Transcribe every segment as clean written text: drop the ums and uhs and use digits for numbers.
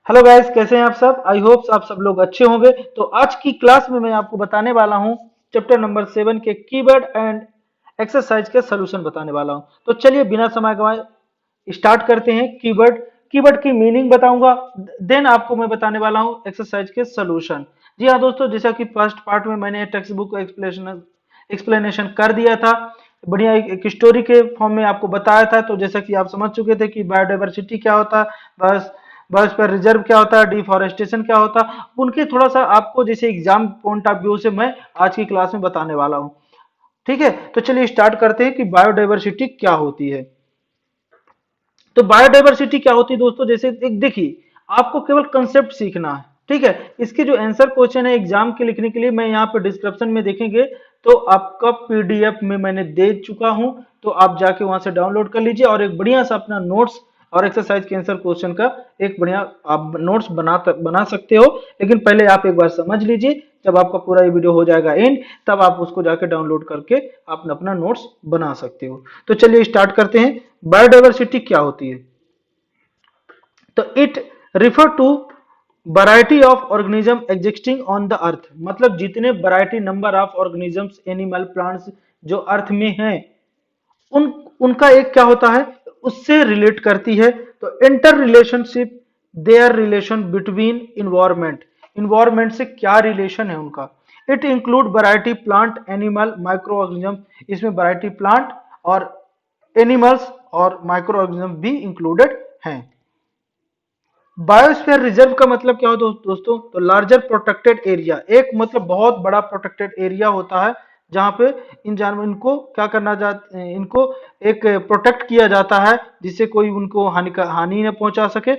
Hello guys, कैसे हैं आप सब। आई होप आप सब लोग अच्छे होंगे। तो आज की क्लास में मैं आपको बताने वाला हूं चैप्टर नंबर 7 के कीवर्ड एंड एक्सरसाइज के सॉल्यूशन बताने वाला हूं। तो चलिए बिना समय गंवाए स्टार्ट करते हैं। कीवर्ड की मीनिंग बताऊंगा, देन आपको मैं बताने वाला हूं एक्सरसाइज के सॉल्यूशन। जी हाँ दोस्तों, जैसा कि फर्स्ट पार्ट में मैंने टेक्स्ट बुक एक्सप्लेनेशन कर दिया था, बढ़िया एक स्टोरी के फॉर्म में आपको बताया था। तो जैसा कि आप समझ चुके थे कि बायोडाइवर्सिटी क्या होता है, बस बायोस्फीयर रिजर्व क्या होता है, डिफॉरेस्टेशन क्या होता है, उनके थोड़ा सा आपको जैसे एग्जाम पॉइंट ऑफ व्यू से मैं आज की क्लास में बताने वाला हूं। ठीक है, तो चलिए स्टार्ट करते हैं कि बायोडाइवर्सिटी क्या होती है। तो बायोडाइवर्सिटी क्या होती है दोस्तों, जैसे एक देखिए, आपको केवल कंसेप्ट सीखना है। ठीक है, इसके जो आंसर क्वेश्चन है एग्जाम के लिखने के लिए मैं यहाँ पे डिस्क्रिप्शन में देखेंगे तो आपका पीडीएफ में मैंने दे चुका हूं। तो आप जाके वहां से डाउनलोड कर लीजिए और एक बढ़िया सा अपना नोट्स और एक्सरसाइज के आंसर क्वेश्चन का एक बढ़िया आप नोट्स बना सकते हो। लेकिन पहले आप एक बार समझ लीजिए, जब आपका पूरा ये वीडियो हो जाएगा एंड, तब आप उसको जाके डाउनलोड करके आप अपना नोट्स बना सकते हो। तो चलिए स्टार्ट करते हैं। बायोडाइवर्सिटी क्या होती है, तो it refer to variety of organism existing on the earth. मतलब जितने variety number of organisms, animal, plants जो अर्थ में हैं, उन उनका एक क्या होता है, उससे रिलेट करती है। तो inter relationship, there relation between environment से क्या रिलेशन है उनका। It include variety plant, animal, micro organism. इसमें वैरायटी प्लांट और एनिमल्स और माइक्रो ऑर्गेनिज्म भी इंक्लूडेड हैं। बायोस्फीयर रिजर्व का मतलब क्या हो दोस्तों, तो लार्जर प्रोटेक्टेड एरिया, एक मतलब बहुत बड़ा प्रोटेक्टेड एरिया होता है जहां पे इन जानवर इनको क्या करना जाता, इनको एक प्रोटेक्ट किया जाता है जिससे कोई उनको हानि न पहुंचा सके।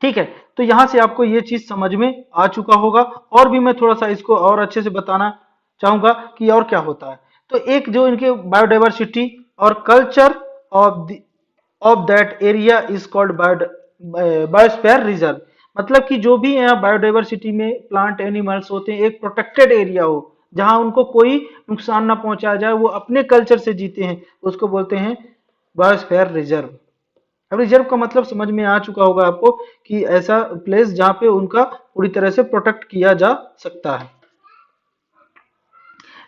ठीक है, तो यहां से आपको ये चीज समझ में आ चुका होगा। और भी मैं थोड़ा सा इसको और अच्छे से बताना चाहूंगा कि और क्या होता है। तो एक जो इनके बायोडाइवर्सिटी और culture of of that area is called biosphere reserve. मतलब कि जो भी यहाँ बायोडाइवर्सिटी में प्लांट एनिमल्स होते हैं, एक प्रोटेक्टेड एरिया हो जहां उनको कोई नुकसान ना पहुंचाया जाए, वो अपने कल्चर से जीते हैं, उसको बोलते हैं बायोस्फीयर रिजर्व। अब रिजर्व का मतलब समझ में आ चुका होगा आपको कि ऐसा प्लेस जहां पे उनका पूरी तरह से प्रोटेक्ट किया जा सकता है।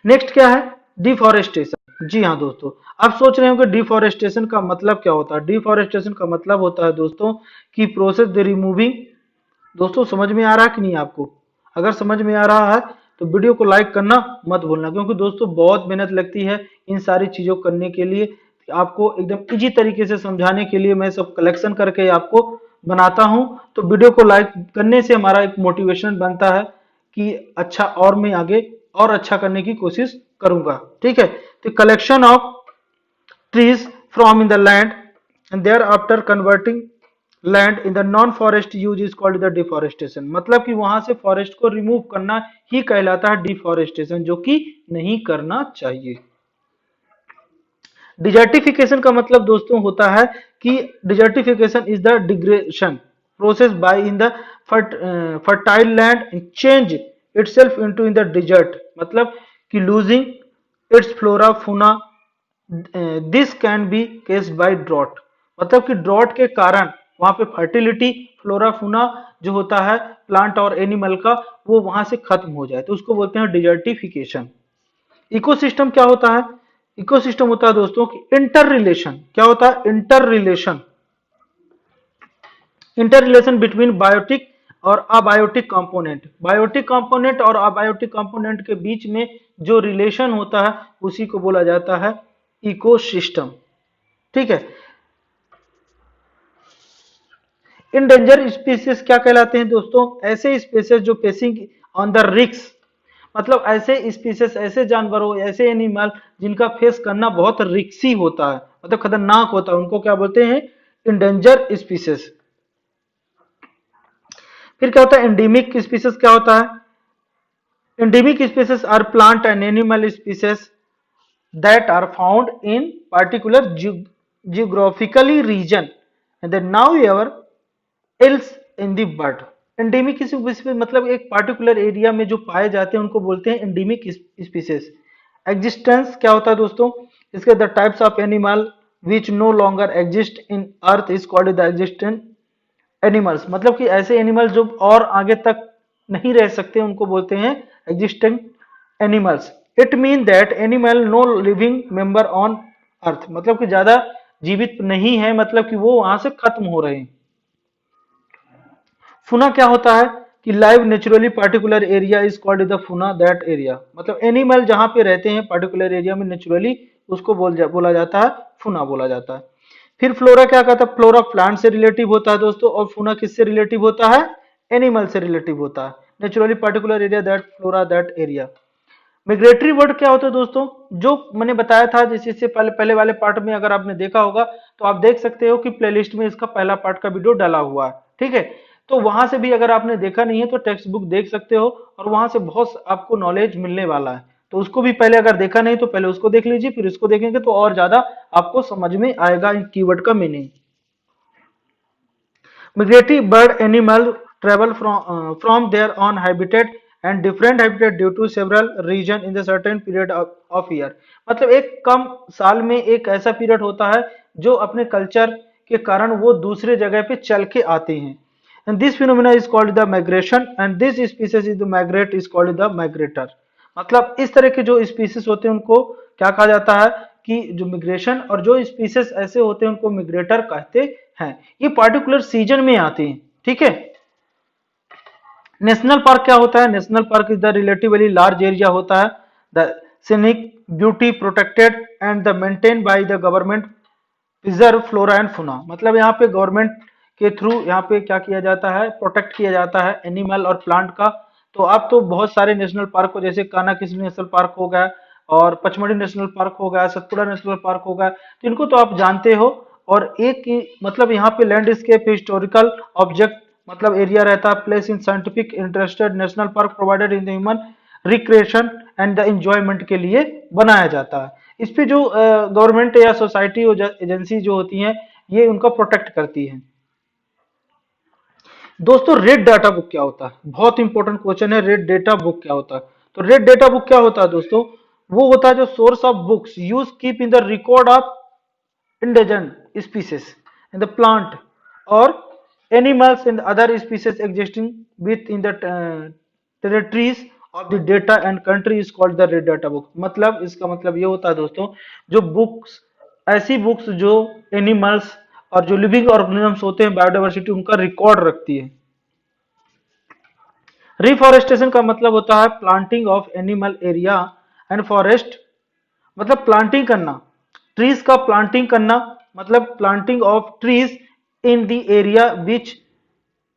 नेक्स्ट क्या है, डिफॉरेस्टेशन। जी हाँ दोस्तों, आप सोच रहे हो कि डिफॉरेस्टेशन का मतलब क्या होता है। डिफॉरेस्टेशन का मतलब होता है दोस्तों कि प्रोसेस द रिमूविंग। दोस्तों समझ में आ रहा है कि नहीं आपको? अगर समझ में आ रहा है तो वीडियो को लाइक करना मत भूलना, क्योंकि दोस्तों बहुत मेहनत लगती है इन सारी चीजों करने के लिए। आपको एकदम इजी तरीके से समझाने के लिए मैं सब कलेक्शन करके आपको बनाता हूं। तो वीडियो को लाइक करने से हमारा एक मोटिवेशन बनता है कि अच्छा और मैं आगे और अच्छा करने की कोशिश करूंगा। ठीक है, तो collection of trees from in the land and thereafter converting land in the non forest use is called the deforestation। मतलब कि वहां से फॉरेस्ट को रिमूव करना ही कहलाता है डिफॉरेस्टेशन, जो कि नहीं करना चाहिए। डिजर्टिफिकेशन का मतलब दोस्तों होता है कि desertification is the degradation process by in the fertile land change itself into in the desert. मतलब कि losing its flora fauna, this can be caused by drought. मतलब कि ड्रॉट के कारण वहां पे फर्टिलिटी, फ्लोरा फूना जो होता है प्लांट और एनिमल का, वो वहां से खत्म हो जाए, तो उसको बोलते हैं डिजर्टिफिकेशन। इकोसिस्टम क्या होता है, इकोसिस्टम होता है दोस्तों कि इंटर रिलेशन। क्या होता है, inter relation, inter relation between biotic और अबायोटिक कंपोनेंट। बायोटिक कंपोनेंट और अबायोटिक कंपोनेंट के बीच में जो रिलेशन होता है उसी को बोला जाता है इकोसिस्टम। ठीक है, इंडेंजर स्पीसीज क्या कहलाते हैं दोस्तों, ऐसे स्पीसीज जो फेसिंग ऑन द रिस्क। मतलब ऐसे स्पीसीज, ऐसे जानवरों, ऐसे एनिमल जिनका फेस करना बहुत रिक्सी होता है, मतलब खतरनाक होता है, उनको क्या बोलते हैं, इंडेंजर स्पीसीज। फिर क्या होता है, एंडेमिक स्पीसीज क्या होता है। Endemic species are plant and animal species that are found in particular geographically region and then now ever else in the world। Endemic species मतलब एक पार्टिकुलर एरिया में जो पाए जाते हैं उनको बोलते हैं एंडेमिक स्पीसीज। एग्जिस्टेंस क्या होता है दोस्तों, इसके the types of animal which no longer exist in earth is called the animals, मतलब कि ऐसे एनिमल्स जो और आगे तक नहीं रह सकते उनको बोलते हैं existing animals. It mean that animal no living member on earth, मतलब कि ज्यादा जीवित नहीं है, मतलब कि वो वहां से खत्म हो रहे हैं। फुना क्या होता है कि live naturally particular area is called the फुना दैट एरिया, मतलब एनिमल जहां पे रहते हैं पार्टिकुलर एरिया में नेचुरली, उसको बोला जाता है फुना बोला जाता है। फिर फ्लोरा क्या कहता है, फ्लोरा प्लांट से रिलेटिव होता है दोस्तों, और फुना किससे रिलेटिव होता है, एनिमल से रिलेटिव होता है। Naturally particular area that flora that area. Migratory bird क्या होता है दोस्तों, जो मैंने बताया था, जैसे इससे पहले पहले वाले पार्ट में अगर आपने देखा होगा तो आप देख सकते हो कि प्लेलिस्ट में इसका पहला पार्ट का वीडियो डाला हुआ है, ठीक है। तो वहां से भी अगर आपने देखा नहीं है तो टेक्स्ट बुक देख सकते हो, और वहां से बहुत आपको नॉलेज मिलने वाला है। तो उसको भी पहले अगर देखा नहीं तो पहले उसको देख लीजिए, फिर उसको देखेंगे तो और ज्यादा आपको समझ में आएगा इन कीवर्ड का meaning. Migratory bird animal travel from their own habitat and different habitat due to several region in the certain period of year। मतलब एक कम साल में एक ऐसा पीरियड होता है जो अपने कल्चर के कारण वो दूसरे जगह पे चल के आते हैं। And this phenomena is called the migration and this species is the migrate is called the migrator। मतलब इस तरह के जो स्पीसीज होते हैं उनको क्या कहा जाता है कि जो मिग्रेशन, और जो स्पीसीज ऐसे होते हैं उनको मिग्रेटर कहते हैं। ये पार्टिकुलर सीजन में आते हैं, ठीक है। नेशनल पार्क क्या होता है, national park is the relatively large area होता है, the scenic beauty protected and the maintain by the government preserve flora and फुना। मतलब यहाँ पे गवर्नमेंट के थ्रू यहाँ पे क्या किया जाता है, प्रोटेक्ट किया जाता है एनिमल और प्लांट का। तो आप तो बहुत सारे नेशनल पार्क हो, जैसे कान्हा-किसली नेशनल पार्क हो गया, और पचमढ़ी नेशनल पार्क हो गया, सतपुड़ा नेशनल पार्क हो गया, तो इनको तो आप जानते हो। और एक मतलब यहाँ पे लैंडस्केप हिस्टोरिकल ऑब्जेक्ट मतलब एरिया रहता है, place in scientific interested national park provided in the human recreation and the enjoyment के लिए बनाया जाता है। इस पे जो गवर्नमेंट या सोसाइटी एजेंसी जो होती हैं ये उनका प्रोटेक्ट करती है। दोस्तों रेड डाटा बुक क्या होता है, बहुत इंपॉर्टेंट क्वेश्चन है, रेड डेटा बुक क्या होता है। तो रेड डेटा बुक क्या होता है दोस्तों, वो होता है जो source of books use keep in the record of endangered species in the plant or animals and other species existing within the territories of the data and country is called the red data book। मतलब इसका मतलब ये होता है दोस्तों, जो books ऐसी books जो एनिमल्स और जो लिविंग ऑर्गेनिजम्स होते हैं बायोडाइवर्सिटी उनका रिकॉर्ड रखती है। रिफॉरेस्टेशन का मतलब होता है planting of animal area and forest, मतलब प्लांटिंग करना, ट्रीज का प्लांटिंग करना, मतलब planting of trees in the area which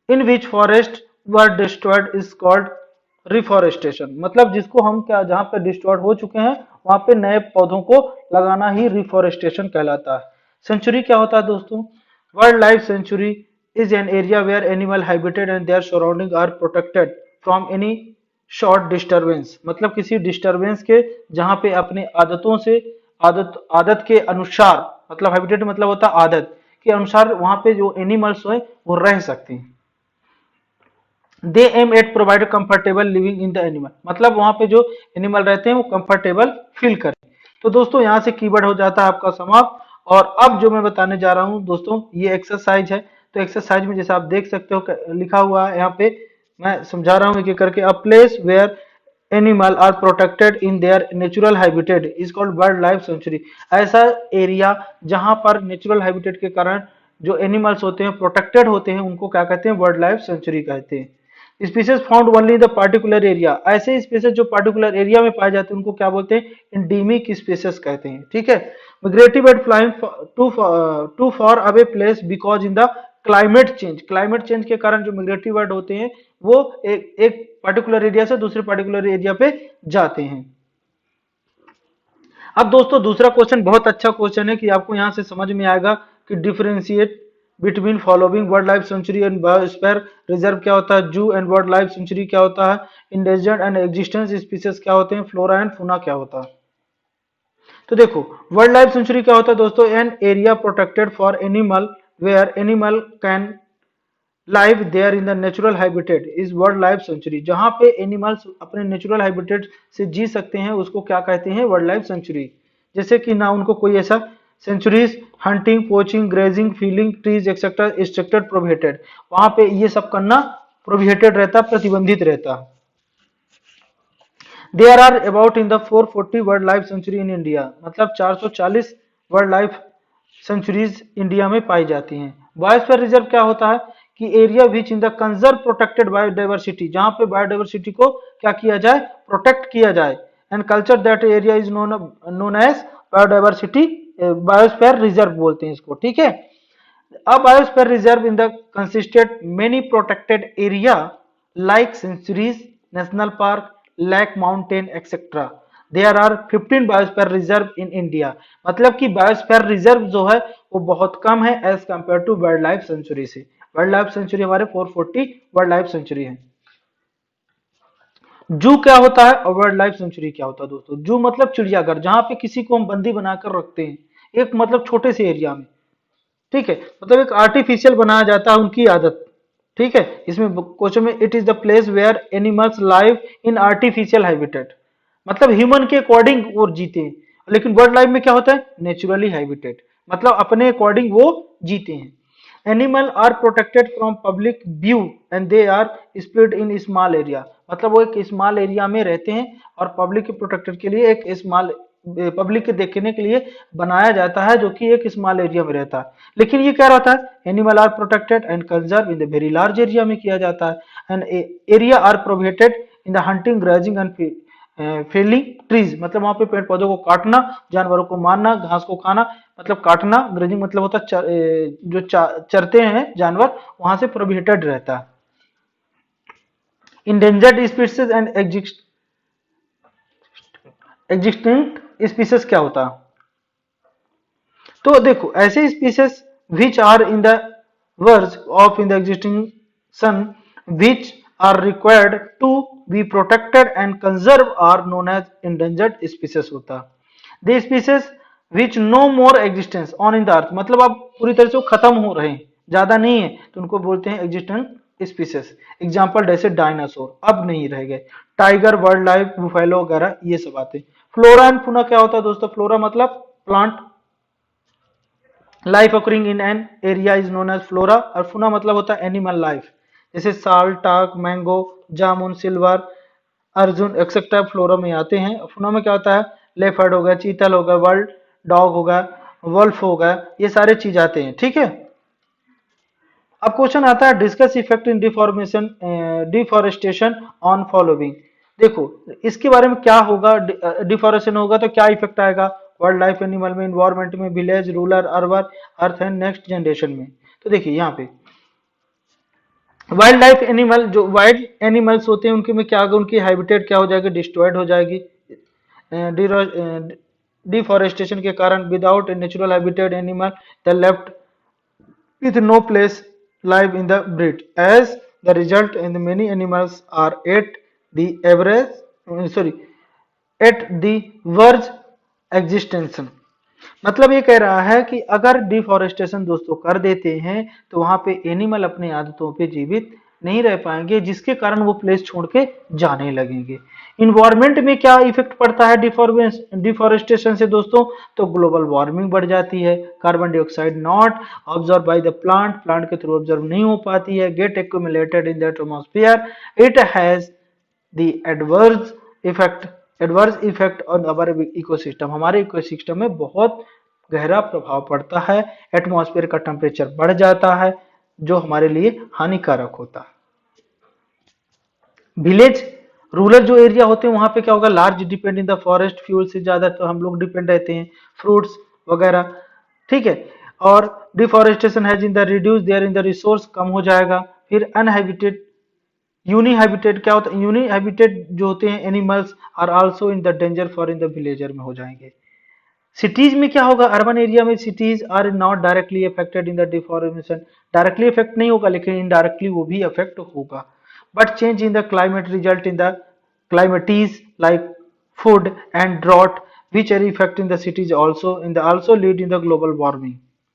in which forest were destroyed is called reforestation. मतलब जिसको हम क्या, जहां पे डिस्ट्रॉयड हो चुके हैं वहां पे नए पौधों को लगाना ही रिफॉरेस्टेशन कहलाता है। सेंचुरी क्या होता है दोस्तों, world life sanctuary is an area where animal habitat and their surrounding are protected from any short disturbance, मतलब किसी डिस्टरबेंस के, जहां पे अपने आदतों से आदत के अनुसार, मतलब हैबिटेट मतलब होता है आदत के अनुसार वहां पे जो एनिमल्स हैं वो रह सकते हैं। They aim at provide comfortable living in the animal, मतलब वहां पे जो एनिमल रहते हैं वो कंफर्टेबल फील करें। तो दोस्तों यहाँ से कीवर्ड हो जाता है आपका समाप्त। और अब जो मैं बताने जा रहा हूँ दोस्तों ये एक्सरसाइज है। तो एक्सरसाइज में जैसे आप देख सकते हो लिखा हुआ है यहाँ पे, मैं समझा रहा हूँ एक एक करके। A place where animal are protected in their natural habitat is called wild life sanctuary. ऐसा एरिया जहां पर नेचुरल हैबिटेट के कारण जो एनिमल्स होते हैं प्रोटेक्टेड होते हैं उनको क्या कहते हैं, वर्ल्ड लाइफ सेंचुरी कहते हैं। Species found only in the particular area, ऐसे स्पीसीज जो पार्टिकुलर एरिया में पाए जाते हैं उनको क्या बोलते हैं, इंडीमिक स्पीसीज कहते हैं, ठीक है। Migrative bird flying to for away place because in the climate change के कारण जो मिग्रेटिव बर्ड होते हैं वो एक पर्टिकुलर एरिया से दूसरे पर्टिकुलर एरिया पे जाते हैं। अब दोस्तों दूसरा क्वेश्चन बहुत अच्छा क्वेश्चन है कि आपको यहां से समझ में आएगा कि differentiate between following world life century and biosphere reserve क्या होता है, जू एंड वर्ल्ड लाइफ सेंचुरी क्या होता है, इंडेंजर्ड एंड एग्जिस्टेंस स्पीसीज क्या होते हैं, फ्लोरा एंड फौना क्या होता है। तो देखो वर्ल्ड लाइफ सेंचुरी क्या होता है दोस्तों, an area protected for animal where animal can live there in the natural habitat is world life sanctuary. जहां पे एनिमल्स अपने नेचुरल हैबिटेट से जी सकते हैं उसको क्या कहते हैं, वर्ल्ड लाइफ सेंचुरी। जैसे कि ना उनको कोई ऐसा sanctuaries, hunting, poaching, grazing, feeling trees etcetera restricted prohibited. वहां पे ये सब करना प्रोहिबिटेड रहता, प्रतिबंधित रहता। There are about in the 440 world life sanctuary in India, मतलब 440 वर्ल्ड लाइफ सेंचुरीज इंडिया में पाई जाती हैं। बायोस्फीयर रिजर्व क्या होता है कि area which in the conserve protected biodiversity, जहां पे बायोडाइवर्सिटी को क्या किया जाए, प्रोटेक्ट किया जाए। And culture that area is known as biodiversity, biosphere reserve बोलते हैं इसको, ठीक है। A biosphere reserve in the consisted many protected area like sanctuaries, national park, lake, mountain, etc. There are 15 biosphere reserve in India. मतलब कि biosphere reserve जो है वो बहुत कम है as compare to wild life sanctuary से। वाइल्ड लाइफ सेंचुरी हमारे 440 वाइल्ड लाइफ सेंचुरी है। जू क्या होता है और वाइल्ड लाइफ सेंचुरी क्या होता है दोस्तों? जू मतलब चिड़ियाघर, जहां पे किसी को हम बंदी बनाकर रखते हैं, एक मतलब छोटे से एरिया में, ठीक है, मतलब एक आर्टिफिशियल बनाया जाता है उनकी आदत, ठीक है। इसमें क्वेश्चन में it is the place where animals live in artificial habitat, मतलब ह्यूमन के अकॉर्डिंग वो जीते हैं। लेकिन बर्ड लाइफ में क्या होता है, नेचुरली हैबिटेट, मतलब अपने अकॉर्डिंग वो जीते हैं। Animal are protected from public view and they are split in small area, मतलब वो एक स्मॉल एरिया में रहते हैं और पब्लिक के प्रोटेक्टेड के लिए एक स्मॉल, पब्लिक के देखने के लिए बनाया जाता है जो कि एक स्मॉल एरिया में रहता है। लेकिन ये क्या रहता है, animal are protected and conserve in the very large area में किया जाता है। And area are prohibited in the hunting, grazing and felling trees, मतलब वहां पे पेड़ पौधों को काटना, जानवरों को मारना, घास को खाना, मतलब काटना। ग्रेजिंग मतलब होता है जो चरते हैं जानवर, वहां से प्रोहिबिटेड रहता है। Endangered species and existing species क्या होता है? तो देखो, ऐसे species which are in the verge of in the extinction which are required to be protected and conserve are known as endangered species होता है। The species which no more existence on in the earth, मतलब अब पूरी तरह से वो खत्म हो रहे हैं, ज्यादा नहीं है, तो उनको बोलते हैं एग्जिस्टेंट स्पीसीज। एग्जाम्पल जैसे डायनासोर अब नहीं रह गए, टाइगर, वाइल्ड लाइफ, बुफेलो वगैरह, ये सब आते हैं। फ्लोरा एंड फूना क्या होता है दोस्तों? फ्लोरा मतलब plant life occurring in an area is known as flora, और फूना मतलब होता है एनिमल लाइफ, जैसे साल, टाक, मैंगो, जामुन, सिल्वर, अर्जुन एक्सेट्रा फ्लोरा में आते हैं। फूना में क्या होता है, लेपर्ड हो गया, चीतल हो गया, वर्ल्ड डॉग हो गया, वल्फ हो गया, ये सारे चीज आते हैं, ठीक है। अब क्वेश्चन आता है discuss effect in deformation deforestation on following. देखो इसके बारे में क्या होगा, डिफॉरेस्टेशन होगा तो क्या इफेक्ट आएगा वाइल्ड लाइफ, एनिमल में, इन्वायरमेंट में, village, rural, urban, earth and next generation में। तो देखिए यहाँ पे वाइल्ड लाइफ एनिमल, जो वाइल्ड एनिमल्स होते हैं उनके में क्या होगा, उनकी हैबिटेट क्या हो जाएगी, डिस्ट्रॉयड हो जाएगी डिफॉरेस्टेशन के कारण। Without natural habitat animal the left with no place live in the breed. As the result, and many animals are at the average, sorry, at the verge extinction. मतलब ये कह रहा है कि अगर डिफॉरेस्टेशन दोस्तों कर देते हैं तो वहां पे एनिमल अपनी आदतों पे जीवित नहीं रह पाएंगे, जिसके कारण वो प्लेस छोड़ के जाने लगेंगे। इन्वायरमेंट में क्या इफेक्ट पड़ता है डिफॉरेस्टेशन से दोस्तों? तो ग्लोबल वार्मिंग बढ़ जाती है, carbon dioxide not observe by the plant, plant के थ्रू ऑब्जर्व नहीं हो पाती है, get accumulated in the atmosphere, it has the adverse effect on our ecosystem, हमारे इकोसिस्टम में बहुत गहरा प्रभाव पड़ता है। एटमॉस्फेयर का टेम्परेचर बढ़ जाता है जो हमारे लिए हानिकारक होता है। विलेज, रूरल जो एरिया होते हैं वहां पे क्या होगा, large depend in the forest, fuel से ज्यादा तो हम लोग डिपेंड रहते हैं, फ्रूट्स वगैरह, ठीक है। और deforestation has in the reduce there in the resource, कम हो जाएगा। फिर अनहैबिटेड, यूनी हैबिटेट क्या होता है, यूनी हैबिटेट जो होते हैं animals are also in the danger for in the villager में हो जाएंगे। सिटीज में क्या होगा, अर्बन एरिया में cities are not directly affected in the deforestation, directly effect नहीं होगा लेकिन इनडायरेक्टली वो भी अफेक्ट होगा। But change in the climate result in the calamities like flood and drought which are effect in the cities also lead in the global warming,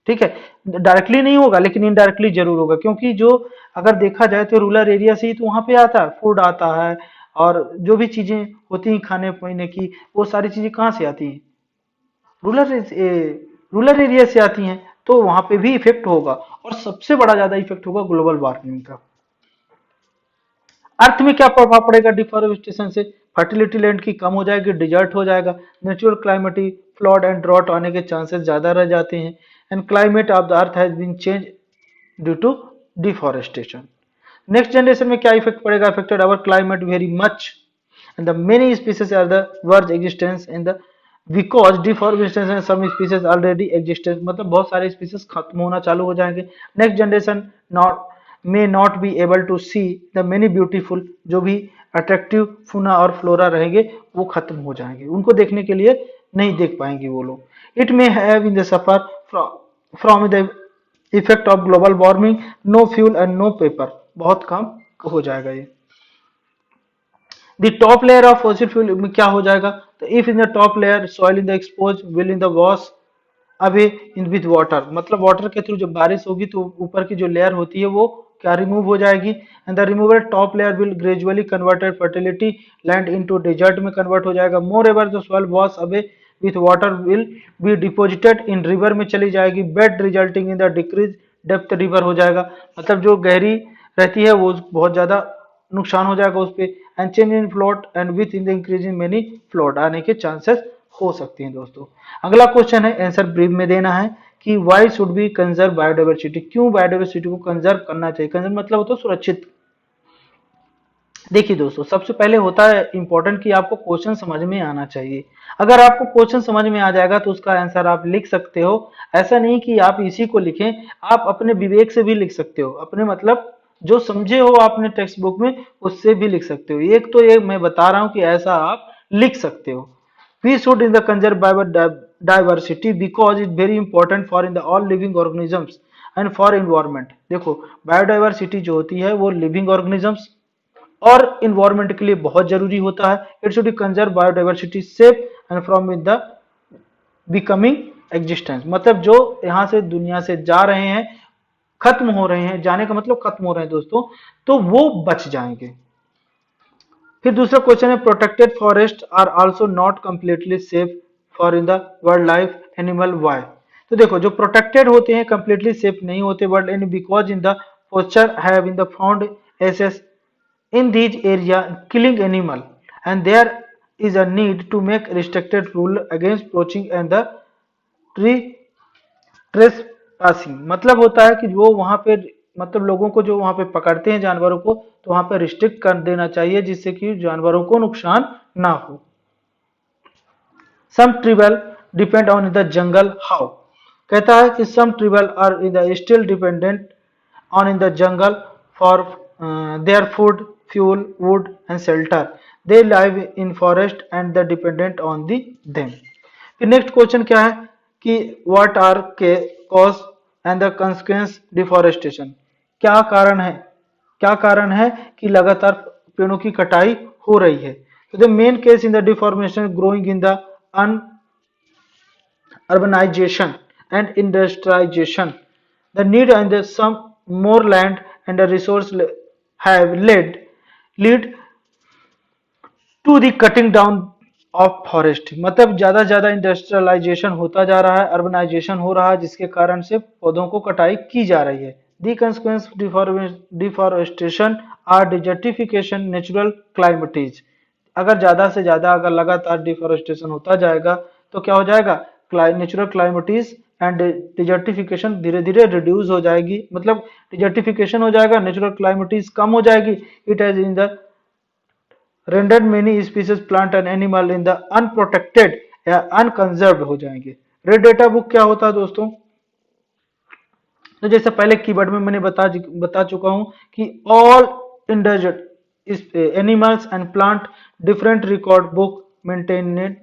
ठीक है। Directly नहीं होगा लेकिन इनडायरेक्टली जरूर होगा, क्योंकि जो अगर देखा जाए तो रूरल एरिया से ही तो वहां पे आता है, फूड आता है, और जो भी चीजें होती हैं खाने पीने की, वो सारी चीजें कहाँ से आती हैं, रूरल रूरल एरिया से आती हैं, तो वहां पे भी इफेक्ट होगा, और सबसे बड़ा ज्यादा इफेक्ट होगा ग्लोबल वार्मिंग का। अर्थ में क्या प्रभाव पड़ेगा डिफॉरेस्टेशन से? फर्टिलिटी लैंड की कम हो जाएगी, डिजर्ट हो जाएगा, natural climatic flood and drought आने के चांसेस ज्यादा रह जाते हैं, and climate of the earth has been change due to deforestation. Next generation में क्या इफेक्ट पड़ेगा? Affected our climate very much and the many species are the verge existence in the because deforestation some species already existence, मतलब बहुत सारे species खत्म होना चालू हो जाएंगे। Next generation not may not be able to see the many beautiful, जो भी अट्रैक्टिव फूना और फ्लोरा रहेंगे वो खत्म हो जाएंगे, उनको देखने के लिए नहीं देख पाएंगे वो लोग। It may have in the suffer from the effect of global warming, no fuel and no paper, बहुत कम हो जाएगा ये। The top layer of fossil fuel में क्या हो जाएगा? तो if in the top layer soil in the expose will in the wash away in with water, मतलब वाटर के थ्रू जब बारिश होगी तो ऊपर की जो लेयर होती है वो क्या रिमूव हो जाएगी, and the removal top layer will gradually converted fertility land into desert में कन्वर्ट हो जाएगा। Moreover the soil wash away with water will be deposited in river में चली जाएगी, bed resulting in the decrease depth river हो जाएगा, मतलब जो गहरी रहती है वो बहुत ज्यादा नुकसान हो जाएगा उस पर, and change in float and with in the increasing many float आने के चांसेस हो सकते हैं दोस्तों। अगला क्वेश्चन है, आंसर ब्रीफ में देना है कि why should be conserve biodiversity, क्यों बायोडाइवर्सिटी को कंजर्व करना चाहिए? कंजर्व मतलब होता है सुरक्षित। देखिए दोस्तों, सबसे पहले होता है इंपॉर्टेंट कि आपको क्वेश्चन समझ में आना चाहिए। अगर आपको क्वेश्चन समझ में आ जाएगा तो उसका आंसर आप लिख सकते हो। ऐसा नहीं कि आप इसी को लिखें, आप अपने विवेक से भी लिख सकते हो, अपने मतलब जो समझे हो आपने टेक्स्ट बुक में उससे भी लिख सकते हो। एक तो ये मैं बता रहा हूं कि ऐसा आप लिख सकते हो। We should in the conserve biodiversity because it very important for in the all living organisms and for environment. देखो, बायोडाइवर्सिटी जो होती है वो लिविंग ऑर्गेनिजम्स और इन्वायरमेंट के लिए बहुत जरूरी होता है। It should be conserve biodiversity safe and from in the becoming existence, मतलब जो यहाँ से दुनिया से जा रहे हैं, खत्म हो रहे हैं, जाने का मतलब खत्म हो रहे हैं दोस्तों, तो वो बच जाएंगे। फिर दूसरा क्वेश्चन है, protected forest are also not completely safe for in the world life animal why. तो देखो, जो प्रोटेक्टेड होते हैं कंप्लीटली सेफ नहीं होते world and because in the posture have in the found access in these area killing animal and there is a need to make restricted rule against poaching and the tree trespassing, मतलब होता है कि वो वहां पे मतलब लोगों को जो वहां पे पकड़ते हैं जानवरों को, तो वहां पे रिस्ट्रिक्ट कर देना चाहिए जिससे कि जानवरों को नुकसान ना हो। Some tribal depend on the jungle how, कहता है कि some tribal are in the still dependent on in the jungle for their food, fuel, wood and shelter. They live in forest and they dependent on them. फिर next question क्या है कि what are cause and the consequence deforestation, क्या कारण है, क्या कारण है कि लगातार पेड़ों की कटाई हो रही है? तो the main case in the deformation growing in the urbanization and industrialization, the need and the some more land and the resource have lead to the cutting down of forest, मतलब ज्यादा इंडस्ट्रियलाइजेशन होता जा रहा है, urbanisation हो रहा है, जिसके कारण से पौधों को कटाई की जा रही है। The consequence deforestation are desertification natural calamities, अगर ज्यादा से ज्यादा अगर लगातार डिफॉरेस्टेशन होता जाएगा तो क्या हो जाएगा, नेचुरल क्लाइमेटीज एंड डिजर्टिफिकेशन धीरे धीरे रिड्यूस हो जाएगी, मतलब डिजर्टिफिकेशन हो जाएगा, नेचुरल क्लाइमेटीज कम हो जाएगी। It has in the rendered many species plant and animal in the unprotected या unconserved हो जाएंगे। रेड डेटा बुक क्या होता है दोस्तों? तो जैसे पहले कीवर्ड में मैंने बता चुका हूं कि all endangered animals and plant different record book maintained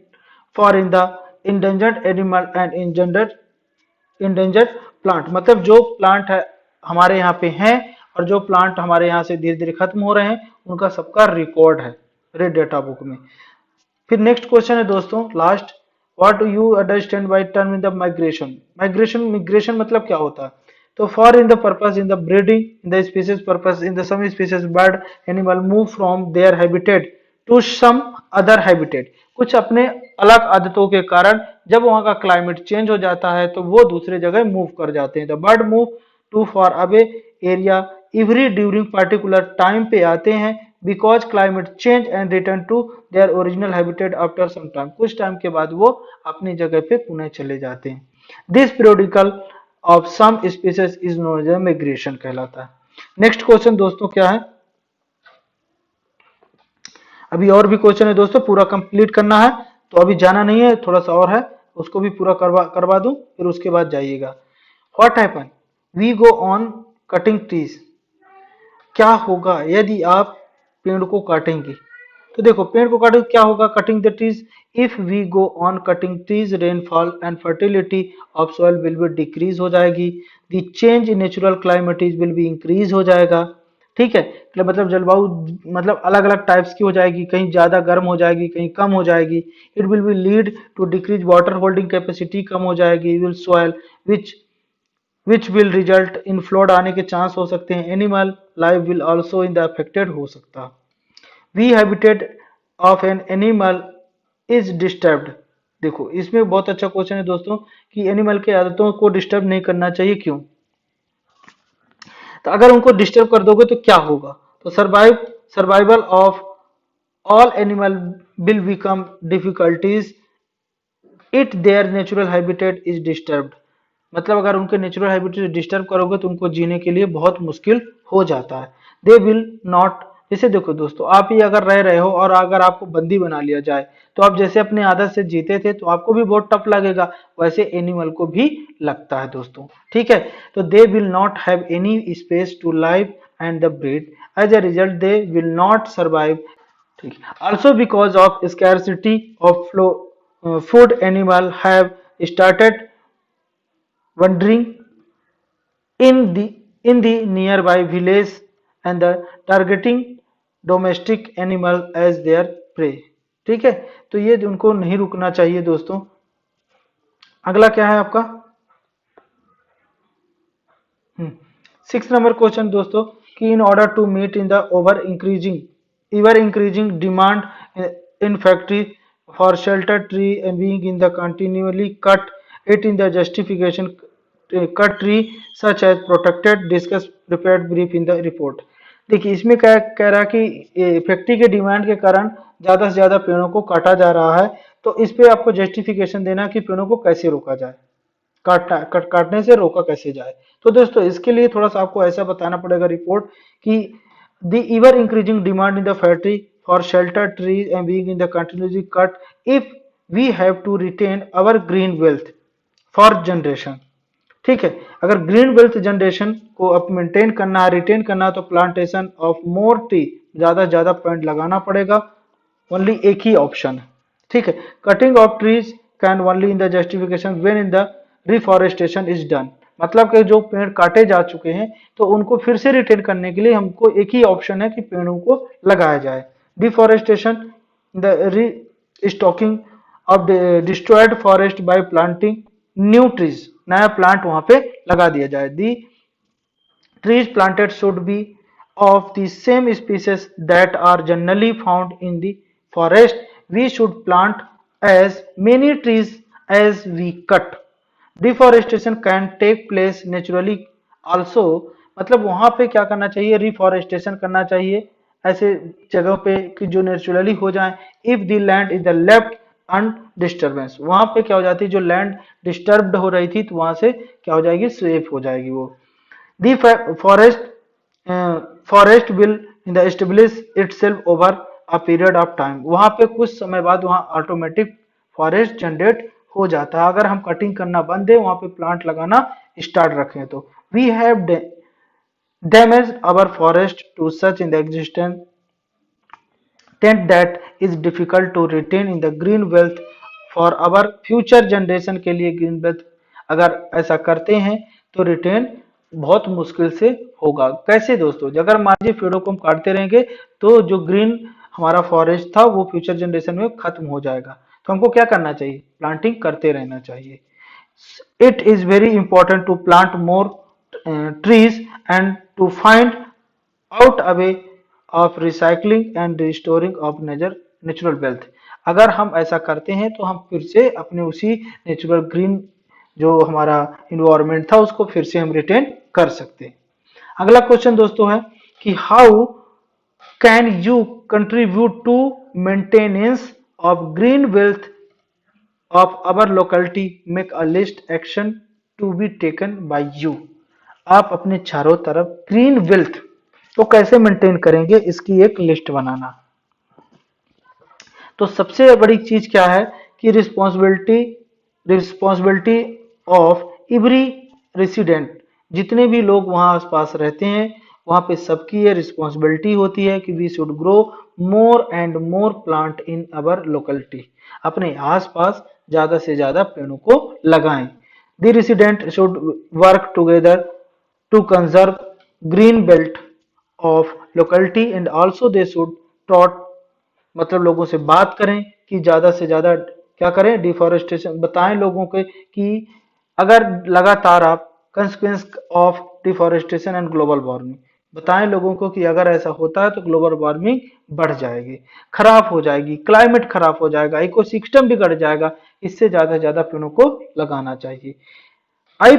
for in the endangered animal and endangered plant, मतलब जो प्लांट है हमारे यहाँ पे हैं और जो प्लांट हमारे यहाँ से धीरे धीरे खत्म हो रहे हैं उनका सबका रिकॉर्ड है रेड डेटा बुक में। फिर नेक्स्ट क्वेश्चन है दोस्तों last, what do you understand by term in the migration? Migration मतलब क्या होता है? तो for in the purpose in the breeding in the species purpose in the some species bird animal move from their habitat to some other habitat, कुछ अपने अलग आदतों के कारण जब वहां का क्लाइमेट चेंज हो जाता है तो वो दूसरे जगह मूव कर जाते हैं। The bird move to for away area every during particular time पे आते हैं because climate change and return to their original habitat after some time. कुछ टाइम के बाद वो अपनी जगह पे पुनः चले जाते हैं। This periodical of some species is known as migration कहलाता है। नेक्स्ट क्वेश्चन दोस्तों क्या है, अभी और भी क्वेश्चन है दोस्तों, पूरा कंप्लीट करना है तो अभी जाना नहीं है, थोड़ा सा और है उसको भी पूरा करवा दूं फिर उसके बाद जाइएगा। What happen we go on cutting trees, क्या होगा यदि आप पेड़ को काटेंगे। तो देखो पेड़ को काटे क्या होगा, cutting the trees, if we go on cutting trees rainfall and fertility of soil will be decrease हो जाएगी, the change in natural climate is will be increase हो जाएगा। ठीक है, मतलब जलवायु मतलब अलग अलग टाइप्स की हो जाएगी, कहीं ज्यादा गर्म हो जाएगी कहीं कम हो जाएगी। It will be lead to decrease water holding capacity कम हो जाएगी, will soil which will result in flood आने के चांस हो सकते हैं, animal life will also in the affected हो सकता है। We habitat of an animal is disturbed, देखो इसमें बहुत अच्छा क्वेश्चन है दोस्तों कि एनिमल के आदतों को डिस्टर्ब नहीं करना चाहिए, क्यों, तो अगर उनको डिस्टर्ब कर दोगे तो क्या होगा, तो survival of all animal will become difficulties it there natural habitat is disturbed, मतलब अगर उनके नेचुरल हैबिटेट डिस्टर्ब करोगे तो उनको जीने के लिए बहुत मुश्किल हो जाता है। दे विल नॉट, जैसे देखो दोस्तों आप ही अगर रह रहे हो और अगर आपको बंदी बना लिया जाए तो आप जैसे अपने आदत से जीते थे तो आपको भी बहुत टफ लगेगा, वैसे एनिमल को भी लगता है दोस्तों। ठीक है, तो they will not have any space to live and the breed, as a result they will not survive. ठीक है, also because of scarcity of flow food animal have started wandering in the nearby village and the targeting domestic animal as their prey। ठीक है, तो ये उनको नहीं रुकना चाहिए दोस्तों। अगला क्या है आपका 6 नंबर क्वेश्चन दोस्तों कि in order to meet in the ever increasing demand in factory for shelter tree and being in the continually cut it in the justification cut tree such as protected discuss prepared brief in the report। देखिए इसमें क्या कह रहा है कि factory के demand के कारण ज्यादा से ज्यादा पेड़ों को काटा जा रहा है, तो इस पे आपको जस्टिफिकेशन देना कि पेड़ों को कैसे रोका जाए, काटने से रोका कैसे जाए। तो दोस्तों इसके लिए थोड़ा सा आपको ऐसा बताना पड़ेगा रिपोर्ट कि the ever increasing demand in the factory for shelter trees and being in the continuously cut if we have to retain our green wealth for generation। ठीक है, अगर ग्रीन वेल्थ जनरेशन को अब मेंटेन करना है retain करना है तो प्लांटेशन ऑफ मोर ट्री, ज्यादा से ज्यादा पेड़ लगाना पड़ेगा, ओनली एक ही ऑप्शन है। ठीक है, cutting of trees can only in the justification when in the reforestation is done, मतलब कि जो पेड़ काटे जा चुके हैं तो उनको फिर से रिटेन करने के लिए हमको एक ही ऑप्शन है कि पेड़ों को लगाया जाए। Deforestation the restocking of destroyed forest by planting new trees, नया प्लांट वहां पे लगा दिया जाए। The trees planted should be of the same species that are generally found in the forest, we should plant as many trees as we cut। Deforestation can take place naturally also, मतलब वहां पे क्या करना चाहिए, reforestation करना चाहिए ऐसे जगहों पे कि जो नेचुरली हो जाए। If the land is the left undisturbed, वहां पे क्या हो जाती है जो लैंड डिस्टर्ब्ड हो रही थी तो वहां से क्या हो जाएगी, सेफ हो जाएगी वो। दी forest will in the establish itself over a period of time, वहां पे कुछ समय बाद वहां ऑटोमेटिक फॉरेस्ट जनरेट हो जाता है अगर हम कटिंग करना बंद दे वहां पे प्लांट लगाना स्टार्ट रखें तो। We have damaged our forest to such in the existence tent that is difficult to retain in the green wealth for our future generation के लिए green wealth अगर ऐसा करते हैं तो रिटेन बहुत मुश्किल से होगा। कैसे दोस्तों, अगर मान लीजिए पेड़ों को हम काटते रहेंगे तो जो ग्रीन हमारा फॉरेस्ट था वो फ्यूचर जनरेशन में खत्म हो जाएगा, तो हमको क्या करना चाहिए, प्लांटिंग करते रहना चाहिए। It is very important to plant more trees and to find out a way of recycling and restoring of natural wealth। अगर हम ऐसा करते हैं तो हम फिर से अपने उसी नेचुरल ग्रीन जो हमारा इन्वायरमेंट था उसको फिर से हम रिटेन कर सकते हैं। अगला क्वेश्चन दोस्तों है कि how can you contribute to maintenance of green wealth of our locality, make a list action to be taken by you. आप अपने चारों तरफ ग्रीन वेल्थ को कैसे मेंटेन करेंगे इसकी एक लिस्ट बनाना। तो सबसे बड़ी चीज क्या है कि रिस्पॉन्सिबिलिटी ऑफ एवरी रेसिडेंट, जितने भी लोग वहां आसपास रहते हैं वहां पे सबकी ये रिस्पॉन्सिबिलिटी होती है कि we should grow more and more plant in our locality, अपने आसपास ज्यादा से ज्यादा पेड़ों को लगाएं। The resident should work together to conserve green belt of locality and also they should taught, मतलब लोगों से बात करें कि ज्यादा से ज्यादा क्या करें, डिफॉरेस्टेशन बताएं लोगों को कि अगर लगातार आप consequence of deforestation and global warming, बताएं लोगों को कि अगर ऐसा होता है तो ग्लोबल वार्मिंग बढ़ जाएगी, खराब हो जाएगी, क्लाइमेट खराब हो जाएगा, इकोसिस्टम बिगड़ जाएगा, इससे ज्यादा से ज्यादा पेड़ों को लगाना चाहिए। I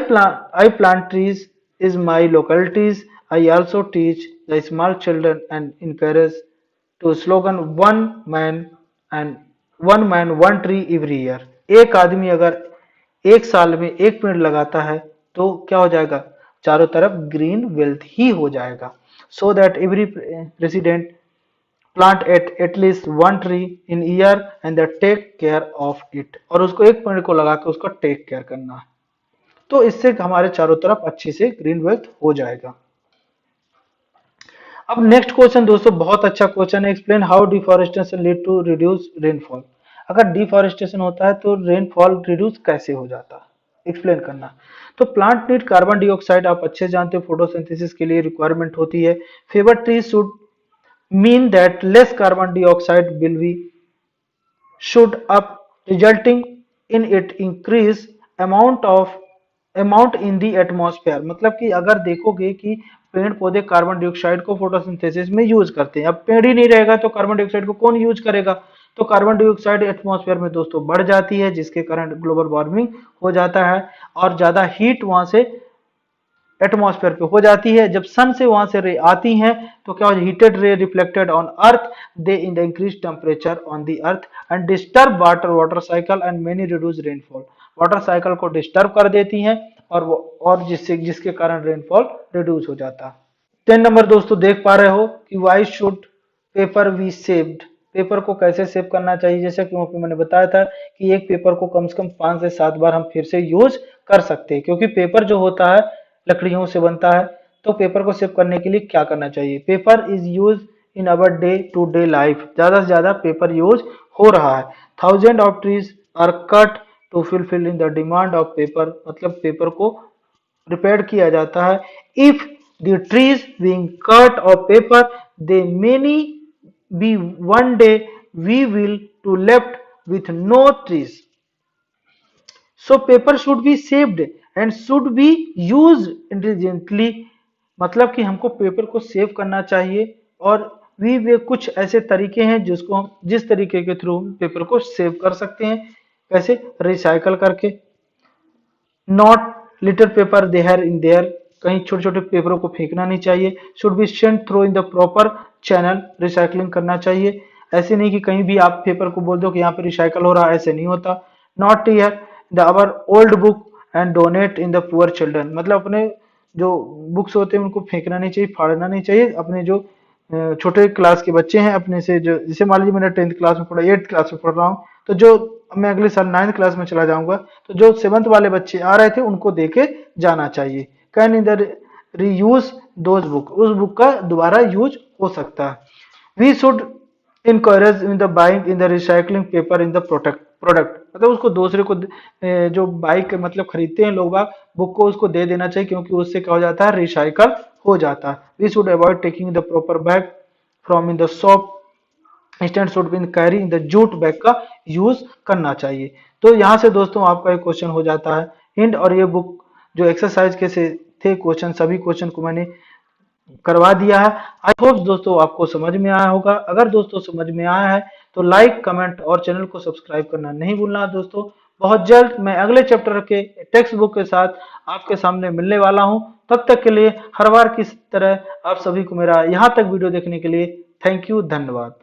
plant trees is my localities. I also teach the small children and encourage to slogan and one tree every year. एक आदमी अगर एक साल में एक पेड़ लगाता है तो क्या हो जाएगा, चारों तरफ ग्रीन वेल्थ ही हो जाएगा। So that every resident plant at least one tree in year and they take care of it, और उसको एक पेड़ को लगा के उसको टेक केयर करना है, तो इससे हमारे चारों तरफ अच्छे से ग्रीन वेल्थ हो जाएगा। अब नेक्स्ट क्वेश्चन दोस्तों बहुत अच्छा क्वेश्चन है, explain how deforestation lead to reduce rainfall. अगर डिफॉरेस्टेशन होता है तो रेनफॉल रिड्यूस कैसे हो जाता है, एक्सप्लेन करना। तो प्लांट नीड कार्बन डाइऑक्साइड, आप अच्छे जानते हो फोटोसिंथेसिस के लिए रिक्वायरमेंट होती है। Favour tree should mean that less carbon dioxide will be should up resulting in it increase amount in the atmosphere, मतलब कि अगर देखोगे कि पेड़ पौधे कार्बन डाइऑक्साइड को फोटोसिंथेसिस में यूज करते हैं, अब पेड़ ही नहीं रहेगा तो कार्बन डाइऑक्साइड को कौन यूज करेगा, तो कार्बन डाइऑक्साइड एटमॉस्फेयर में दोस्तों बढ़ जाती है जिसके कारण ग्लोबल वार्मिंग हो जाता है और ज्यादा हीट वहां से एटमॉस्फेयर पे हो जाती है। जब सन से वहां से रे आती हैं तो क्या हो, हीटेड रे reflected on earth, they in the increase temperature on the earth and disturb water cycle and many reduce rainfall, water cycle को डिस्टर्ब कर देती हैं और जिसके कारण रेनफॉल रिड्यूस हो जाता है। 10 नंबर दोस्तों देख पा रहे हो कि why should paper be saved, paper को कैसे सेव करना चाहिए। जैसे कि वहां पे मैंने बताया था कि एक पेपर को कम से कम 5 से 7 बार हम फिर से यूज कर सकते हैं, क्योंकि पेपर जो होता है लकड़ियों से बनता है। तो पेपर को सेव करने के लिए क्या करना चाहिए, paper is use in our day to day life, ज्यादा से ज्यादा पेपर यूज हो रहा है। Thousand of trees are cut to fulfil in the demand of paper, मतलब पेपर को रिपेयर किया जाता है। If the trees being cut of paper they many be one day we will to left with no trees, so paper should be saved and should be use intelligently, मतलब कि हमको paper को save करना चाहिए और भी वे कुछ ऐसे तरीके हैं जिसको हम जिस तरीके के थ्रू पेपर को सेव कर सकते हैं। कैसे, रिसाइकल करके, not litter paper there in there, कहीं छोटे छोटे पेपरों को फेंकना नहीं चाहिए। Should be sent through in the proper channel, recycling करना चाहिए। ऐसे नहीं कि कहीं भी आप पेपर को बोल दो कि यहाँ पे रिसाइकल हो रहा है, ऐसे नहीं होता। Not tier the our old book and donate in the poor children, मतलब अपने जो बुक्स होते हैं उनको फेंकना नहीं चाहिए, फाड़ना नहीं चाहिए। अपने जो छोटे क्लास के बच्चे हैं अपने से, जो जैसे मान लीजिए मैंने 10th क्लास में पढ़ा, 8th क्लास में पढ़ रहा हूँ, तो जो मैं अगले साल 9th क्लास में चला जाऊंगा तो जो 7th वाले बच्चे आ रहे थे उनको देके जाना चाहिए। Can in the reuse those book, उस बुक का दोबारा यूज हो सकता है। We should encourage in the buying in the recycling paper in the product, मतलब उसको दूसरे को जो बाइक मतलब खरीदते हैं लोग बाग, बुक को उसको दे देना चाहिए, क्योंकि उससे क्या हो जाता है, रिसाइकल हो जाता है। We should avoid taking the proper bag from in the shop, instant should be carry in the jute bag का यूज करना चाहिए। तो यहाँ से दोस्तों आपका एक क्वेश्चन हो जाता है हिंट, और ये बुक जो एक्सरसाइज के से थे क्वेश्चन, सभी क्वेश्चन को मैंने करवा दिया है। आई होप दोस्तों आपको समझ में आया होगा। अगर दोस्तों समझ में आया है तो लाइक कमेंट और चैनल को सब्सक्राइब करना नहीं भूलना दोस्तों। बहुत जल्द मैं अगले चैप्टर के टेक्स्ट बुक के साथ आपके सामने मिलने वाला हूं। तब तक के लिए हर बार की तरह आप सभी को मेरा यहाँ तक वीडियो देखने के लिए थैंक यू, धन्यवाद।